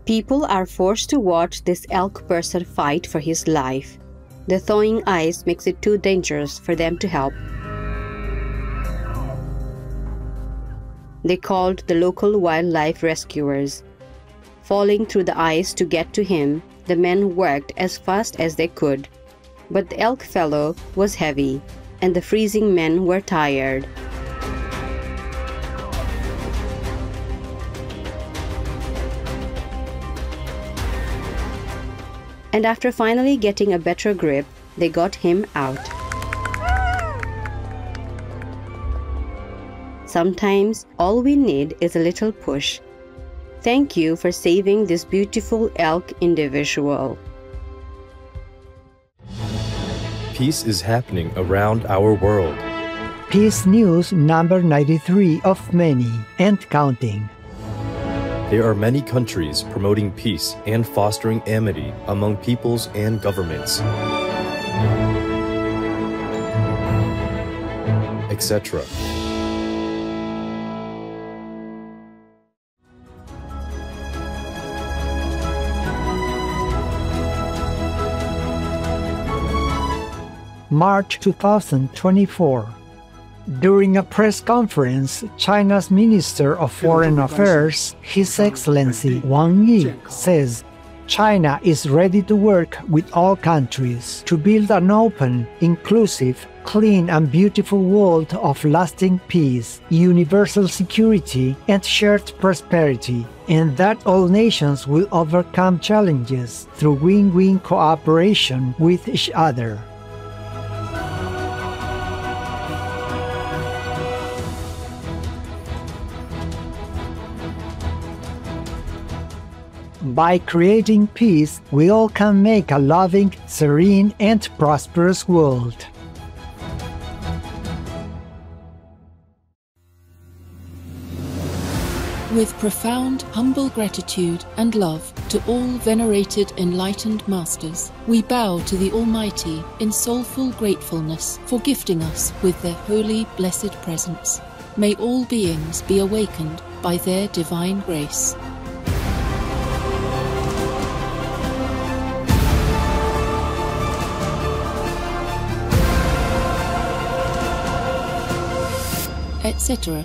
People are forced to watch this elk person fight for his life. The thawing ice makes it too dangerous for them to help. They called the local wildlife rescuers. Falling through the ice to get to him, the men worked as fast as they could. But the elk fellow was heavy, and the freezing men were tired. And after finally getting a better grip, they got him out. Sometimes all we need is a little push. Thank you for saving this beautiful elk individual. Peace is happening around our world. Peace News number 93 of many and counting. There are many countries promoting peace and fostering amity among peoples and governments, etc. March 2024. During a press conference, China's Minister of Foreign Affairs, His Excellency Wang Yi, says China is ready to work with all countries to build an open, inclusive, clean and beautiful world of lasting peace, universal security and shared prosperity, and that all nations will overcome challenges through win-win cooperation with each other. By creating peace, we all can make a loving, serene, and prosperous world. With profound, humble gratitude and love to all venerated enlightened masters, we bow to the Almighty in soulful gratefulness for gifting us with their holy, blessed presence. May all beings be awakened by their divine grace. Etc.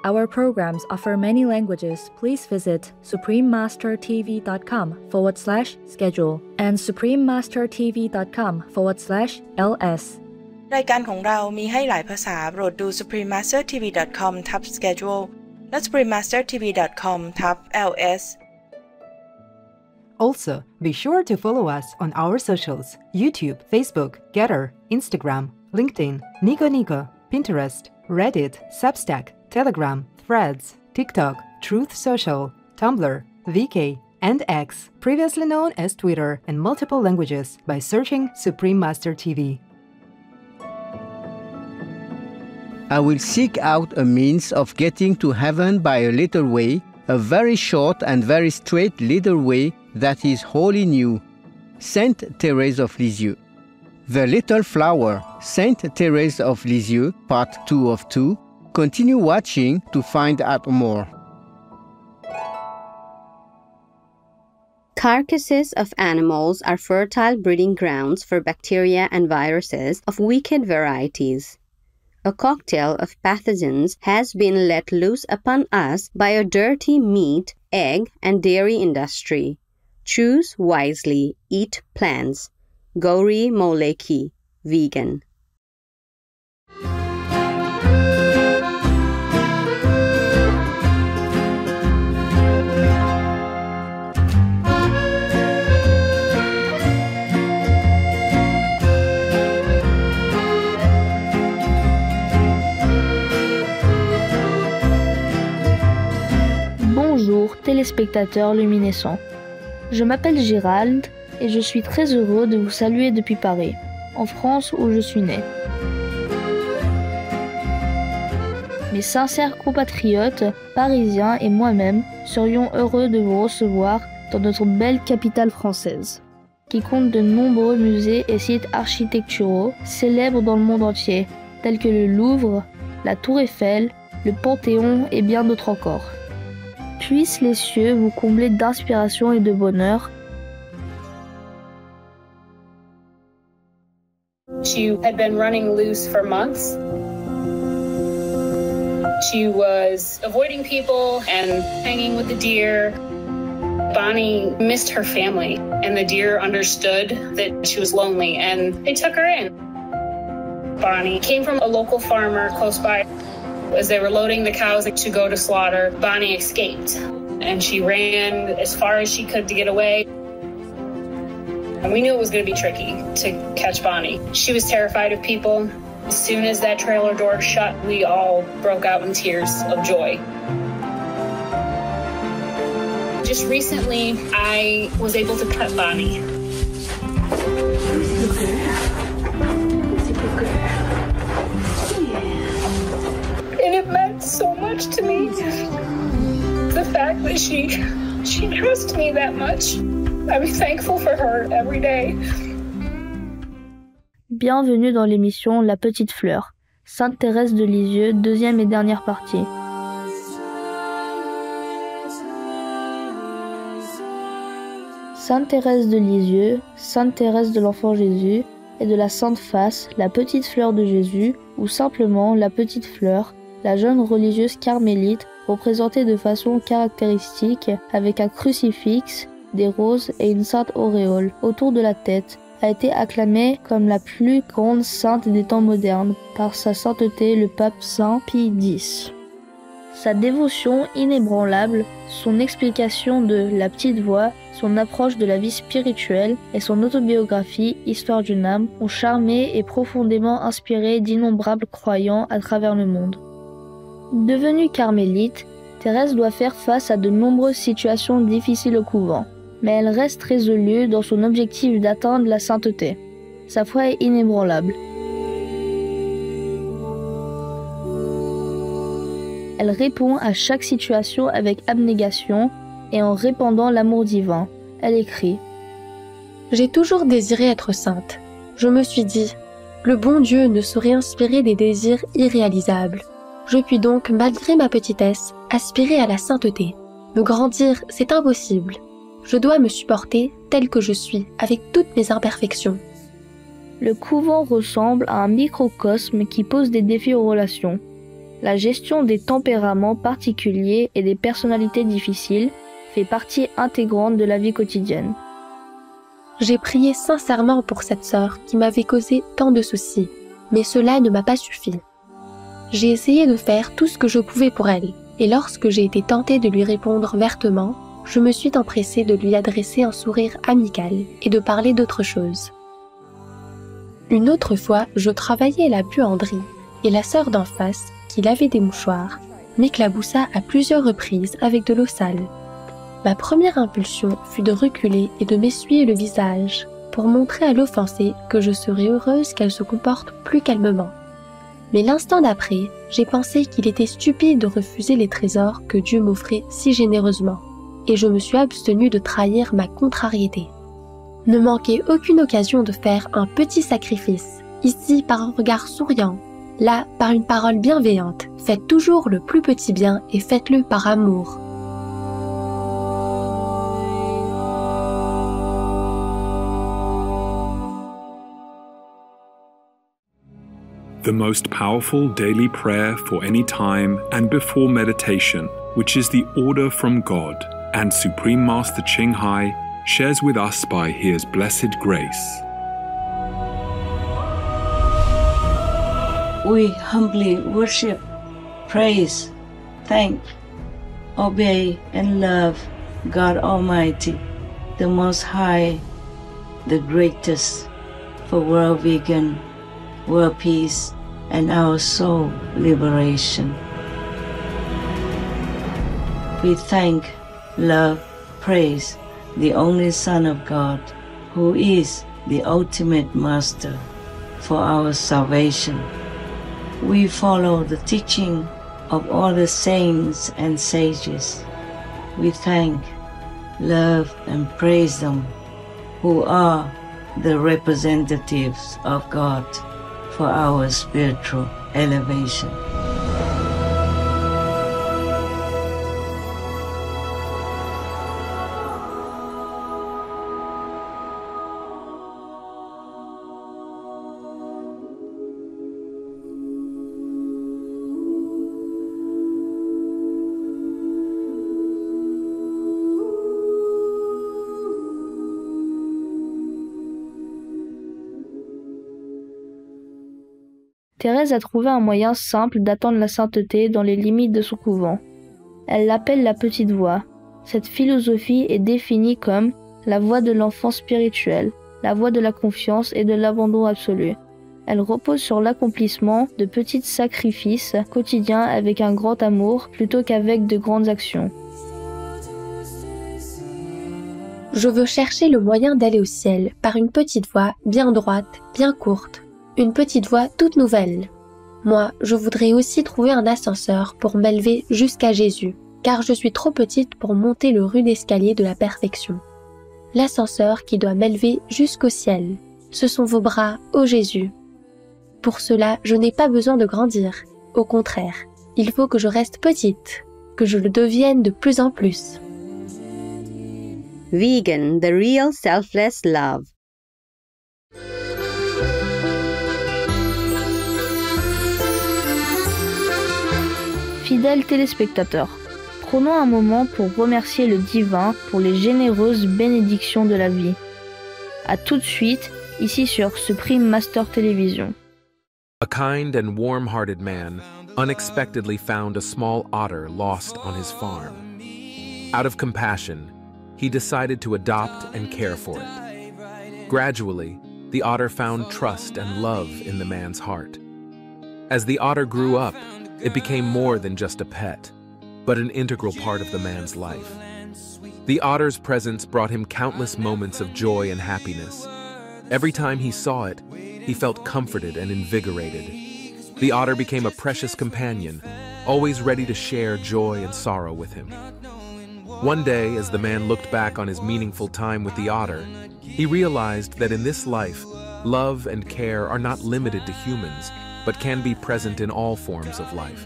Our programs offer many languages. Please visit suprememastertv.com/schedule and suprememastertv.com/ls รายการของเรามีให้หลายภาษาโปรดดู suprememastertv.com/schedule และ suprememastertv.com/ls Also, be sure to follow us on our socials: YouTube, Facebook, Getter, Instagram, LinkedIn, Nico Nico, Pinterest, Reddit, Substack, Telegram, Threads, TikTok, Truth Social, Tumblr, VK, and X, previously known as Twitter, in multiple languages by searching Supreme Master TV. I will seek out a means of getting to heaven by a little way, a very short and very straight little way that is wholly new. Sainte Thérèse of Lisieux. The Little Flower, Sainte Thérèse of Lisieux, Part 2 of 2. Continue watching to find out more. Carcasses of animals are fertile breeding grounds for bacteria and viruses of wicked varieties. A cocktail of pathogens has been let loose upon us by a dirty meat, egg, and dairy industry. Choose wisely, eat plants. Gauri Moleki, vegan. Bonjour téléspectateurs luminescents. Je m'appelle Gérald et je suis très heureux de vous saluer depuis Paris, en France où je suis né. Mes sincères compatriotes parisiens et moi-même serions heureux de vous recevoir dans notre belle capitale française, qui compte de nombreux musées et sites architecturaux célèbres dans le monde entier, tels que le Louvre, la Tour Eiffel, le Panthéon et bien d'autres encore. Puissent les cieux vous combler d'inspiration et de bonheur. She had been running loose for months. She was avoiding people and hanging with the deer. Bonnie missed her family, and the deer understood that she was lonely, and they took her in. Bonnie came from a local farmer close by. As they were loading the cows to go to slaughter, Bonnie escaped, and she ran as far as she could to get away. And we knew it was going to be tricky to catch Bonnie. She was terrified of people. As soon as that trailer door shut, we all broke out in tears of joy. Just recently, I was able to pet Bonnie. And it meant so much to me. The fact that she trusts me that much. I'm thankful for her every day. Bienvenue dans l'émission La Petite Fleur, Sainte Thérèse de Lisieux, deuxième et dernière partie. Sainte Thérèse de Lisieux, Sainte Thérèse de l'Enfant Jésus et de la Sainte Face, la Petite Fleur de Jésus, ou simplement la Petite Fleur, la jeune religieuse carmélite représentée de façon caractéristique avec un crucifix, des roses et une sainte auréole autour de la tête, a été acclamée comme la plus grande sainte des temps modernes par sa sainteté le pape Saint Pie X. Sa dévotion inébranlable, son explication de la petite voix, son approche de la vie spirituelle et son autobiographie Histoire d'une âme ont charmé et profondément inspiré d'innombrables croyants à travers le monde. Devenue carmélite, Thérèse doit faire face à de nombreuses situations difficiles au couvent, mais elle reste résolue dans son objectif d'atteindre la sainteté. Sa foi est inébranlable. Elle répond à chaque situation avec abnégation et en répandant l'amour divin. Elle écrit : J'ai toujours désiré être sainte. Je me suis dit, le bon Dieu ne saurait inspirer des désirs irréalisables. Je puis donc, malgré ma petitesse, aspirer à la sainteté. Me grandir, c'est impossible. Je dois me supporter tel que je suis, avec toutes mes imperfections. Le couvent ressemble à un microcosme qui pose des défis aux relations. La gestion des tempéraments particuliers et des personnalités difficiles fait partie intégrante de la vie quotidienne. J'ai prié sincèrement pour cette sœur qui m'avait causé tant de soucis, mais cela ne m'a pas suffi. J'ai essayé de faire tout ce que je pouvais pour elle, et lorsque j'ai été tentée de lui répondre vertement, je me suis empressée de lui adresser un sourire amical et de parler d'autre chose. Une autre fois, je travaillais la buanderie, et la sœur d'en face, qui lavait des mouchoirs, m'éclaboussa à plusieurs reprises avec de l'eau sale. Ma première impulsion fut de reculer et de m'essuyer le visage pour montrer à l'offensée que je serais heureuse qu'elle se comporte plus calmement. Mais l'instant d'après, j'ai pensé qu'il était stupide de refuser les trésors que Dieu m'offrait si généreusement, et je me suis abstenue de trahir ma contrariété. Ne manquez aucune occasion de faire un petit sacrifice, ici par un regard souriant, là par une parole bienveillante. Faites toujours le plus petit bien et faites-le par amour. The most powerful daily prayer for any time and before meditation, which is the order from God, and Supreme Master Ching Hai shares with us by His blessed grace. We humbly worship, praise, thank, obey, and love God Almighty, the Most High, the greatest, for world vegan, world peace, and our soul liberation. We thank, love, praise the only Son of God, who is the ultimate Master for our salvation. We follow the teaching of all the saints and sages. We thank, love, and praise them, who are the representatives of God for our spiritual elevation. Thérèse a trouvé un moyen simple d'atteindre la sainteté dans les limites de son couvent. Elle l'appelle la petite voie. Cette philosophie est définie comme la voie de l'enfant spirituel, la voie de la confiance et de l'abandon absolu. Elle repose sur l'accomplissement de petits sacrifices quotidiens avec un grand amour plutôt qu'avec de grandes actions. Je veux chercher le moyen d'aller au ciel par une petite voie bien droite, bien courte, une petite voie toute nouvelle. Moi, je voudrais aussi trouver un ascenseur pour m'élever jusqu'à Jésus, car je suis trop petite pour monter le rude escalier de la perfection. L'ascenseur qui doit m'élever jusqu'au ciel, ce sont vos bras, ô Jésus. Pour cela, je n'ai pas besoin de grandir. Au contraire, il faut que je reste petite, que je le devienne de plus en plus. Vegan, the real selfless love. Fidèles téléspectateurs, prenons un moment pour remercier le divin pour les généreuses bénédictions de la vie. À tout de suite, ici sur Supreme Master Télévision. A kind and warm-hearted man unexpectedly found a small otter lost on his farm. Out of compassion, he decided to adopt and care for it. Gradually, the otter found trust and love in the man's heart. As the otter grew up, it became more than just a pet, but an integral part of the man's life. The otter's presence brought him countless moments of joy and happiness. Every time he saw it, he felt comforted and invigorated. The otter became a precious companion, always ready to share joy and sorrow with him. One day, as the man looked back on his meaningful time with the otter, he realized that in this life, love and care are not limited to humans, but can be present in all forms of life.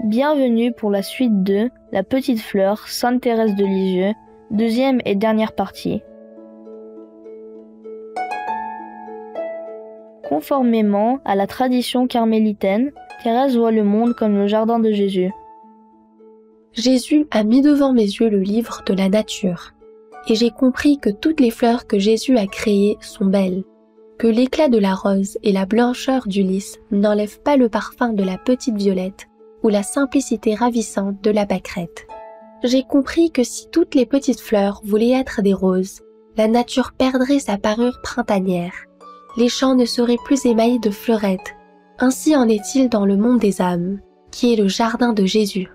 Bienvenue pour la suite de La Petite Fleur, Sainte Thérèse de Lisieux, deuxième et dernière partie. Conformément à la tradition carmélitaine, Thérèse voit le monde comme le jardin de Jésus. Jésus a mis devant mes yeux le livre de la nature, et j'ai compris que toutes les fleurs que Jésus a créées sont belles, que l'éclat de la rose et la blancheur du lys n'enlèvent pas le parfum de la petite violette ou la simplicité ravissante de la pâquerette. J'ai compris que si toutes les petites fleurs voulaient être des roses, la nature perdrait sa parure printanière. Les champs ne seraient plus émaillés de fleurettes. Ainsi en est-il dans le monde des âmes, qui est le jardin de Jésus.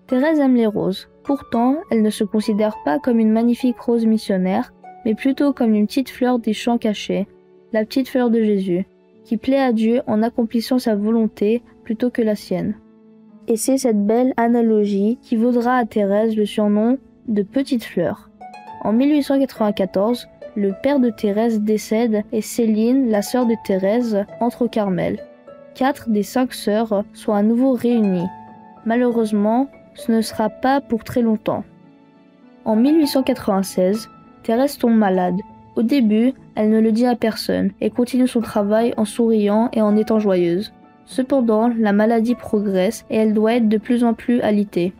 Thérèse aime les roses. Pourtant, elle ne se considère pas comme une magnifique rose missionnaire, mais plutôt comme une petite fleur des champs cachés, la petite fleur de Jésus, qui plaît à Dieu en accomplissant sa volonté plutôt que la sienne. Et c'est cette belle analogie qui vaudra à Thérèse le surnom de Petite Fleur. En 1894, le père de Thérèse décède et Céline, la sœur de Thérèse, entre au Carmel. 4 des 5 sœurs sont à nouveau réunies. Malheureusement, ce ne sera pas pour très longtemps. En 1896, Thérèse tombe malade. Au début, elle ne le dit à personne et continue son travail en souriant et en étant joyeuse. Cependant, la maladie progresse et elle doit être de plus en plus alitée.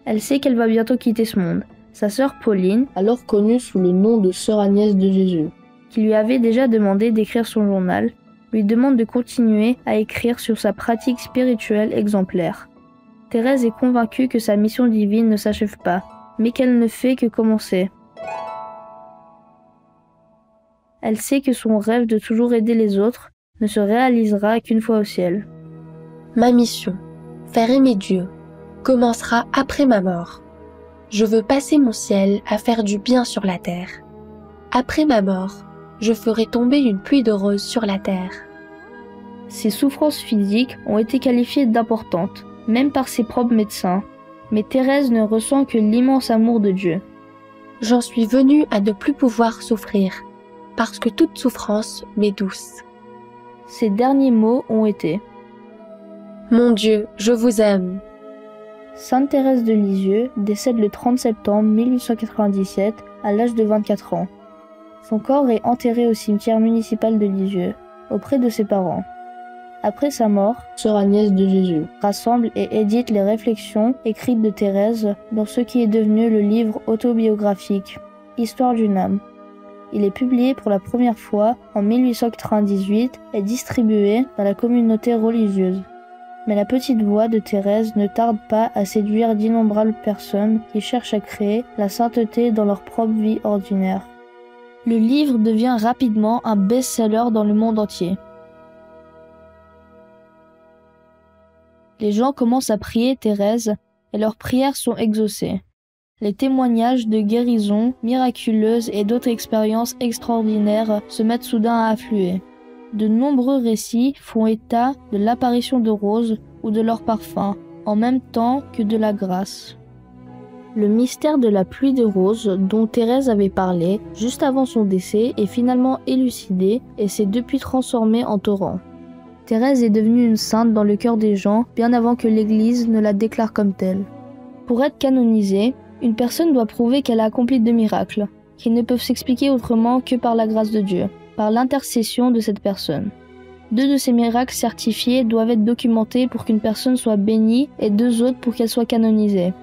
Elle sait qu'elle va bientôt quitter ce monde. Sa sœur Pauline, alors connue sous le nom de sœur Agnès de Jésus, qui lui avait déjà demandé d'écrire son journal, lui demande de continuer à écrire sur sa pratique spirituelle exemplaire. Thérèse est convaincue que sa mission divine ne s'achève pas, mais qu'elle ne fait que commencer. Elle sait que son rêve de toujours aider les autres ne se réalisera qu'une fois au ciel. Ma mission, faire aimer Dieu, commencera après ma mort. Je veux passer mon ciel à faire du bien sur la terre. Après ma mort, je ferai tomber une pluie de roses sur la terre. Ses souffrances physiques ont été qualifiées d'importantes, même par ses propres médecins, mais Thérèse ne ressent que l'immense amour de Dieu. J'en suis venue à ne plus pouvoir souffrir, parce que toute souffrance m'est douce. Ses derniers mots ont été « Mon Dieu, je vous aime ». Sainte Thérèse de Lisieux décède le 30 septembre 1897 à l'âge de 24 ans. Son corps est enterré au cimetière municipal de Lisieux, auprès de ses parents. Après sa mort, sœur Agnès de Jésus rassemble et édite les réflexions écrites de Thérèse dans ce qui est devenu le livre autobiographique Histoire d'une âme. Il est publié pour la première fois en 1898 et distribué dans la communauté religieuse. Mais la petite voix de Thérèse ne tarde pas à séduire d'innombrables personnes qui cherchent à créer la sainteté dans leur propre vie ordinaire. Le livre devient rapidement un best-seller dans le monde entier. Les gens commencent à prier Thérèse et leurs prières sont exaucées. Les témoignages de guérisons miraculeuses et d'autres expériences extraordinaires se mettent soudain à affluer. De nombreux récits font état de l'apparition de roses ou de leur parfum, en même temps que de la grâce. Le mystère de la pluie de roses dont Thérèse avait parlé juste avant son décès est finalement élucidé et s'est depuis transformé en torrent. Thérèse est devenue une sainte dans le cœur des gens bien avant que l'Église ne la déclare comme telle. Pour être canonisée, une personne doit prouver qu'elle a accompli de miracles, qui ne peuvent s'expliquer autrement que par la grâce de Dieu, par l'intercession de cette personne. 2 de ces miracles certifiés doivent être documentés pour qu'une personne soit bénie et 2 autres pour qu'elle soit canonisée.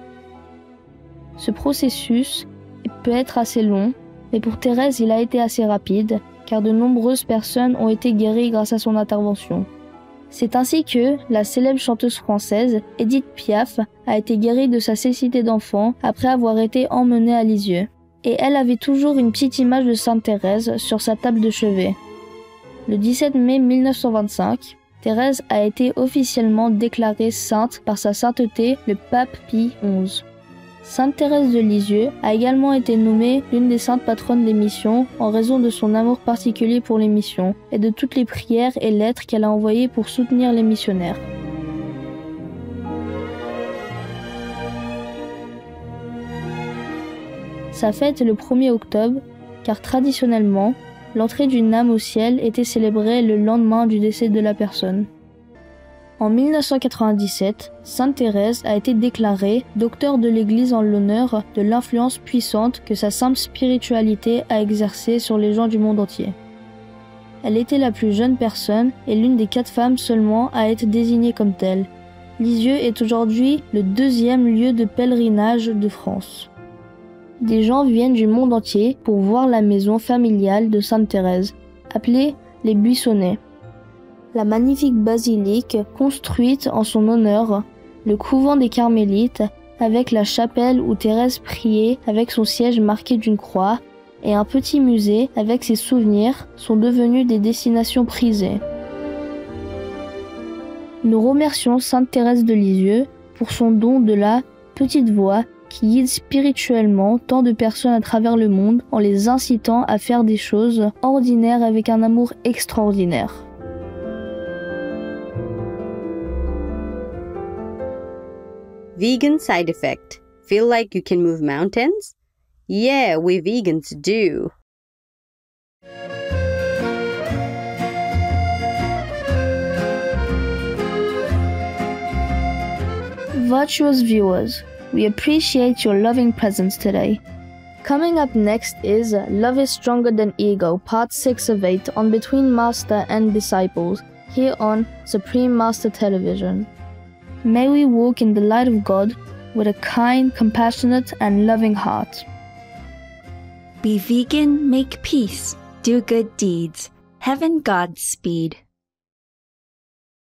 Ce processus peut être assez long, mais pour Thérèse il a été assez rapide, car de nombreuses personnes ont été guéries grâce à son intervention. C'est ainsi que la célèbre chanteuse française Édith Piaf a été guérie de sa cécité d'enfant après avoir été emmenée à Lisieux. Et elle avait toujours une petite image de Sainte Thérèse sur sa table de chevet. Le 17 mai 1925, Thérèse a été officiellement déclarée sainte par sa sainteté le pape Pie XI. Sainte Thérèse de Lisieux a également été nommée l'une des saintes patronnes des missions en raison de son amour particulier pour les missions et de toutes les prières et lettres qu'elle a envoyées pour soutenir les missionnaires. Sa fête est le 1er octobre, car traditionnellement, l'entrée d'une âme au ciel était célébrée le lendemain du décès de la personne. En 1997, Sainte Thérèse a été déclarée docteur de l'Église en l'honneur de l'influence puissante que sa simple spiritualité a exercée sur les gens du monde entier. Elle était la plus jeune personne et l'une des 4 femmes seulement à être désignée comme telle. Lisieux est aujourd'hui le 2e lieu de pèlerinage de France. Des gens viennent du monde entier pour voir la maison familiale de Sainte Thérèse, appelée les Buissonnets. La magnifique basilique construite en son honneur, le couvent des Carmélites, avec la chapelle où Thérèse priait avec son siège marqué d'une croix, et un petit musée avec ses souvenirs sont devenus des destinations prisées. Nous remercions Sainte Thérèse de Lisieux pour son don de la petite voix qui guide spirituellement tant de personnes à travers le monde en les incitant à faire des choses ordinaires avec un amour extraordinaire. Vegan side effect. Feel like you can move mountains? Yeah, we vegans do. Virtuous viewers, we appreciate your loving presence today. Coming up next is Love is Stronger Than Ego, Part 6 of 8 on Between Master and Disciples, here on Supreme Master Television. May we walk in the light of God with a kind, compassionate, and loving heart. Be vegan, make peace, do good deeds. Heaven Godspeed.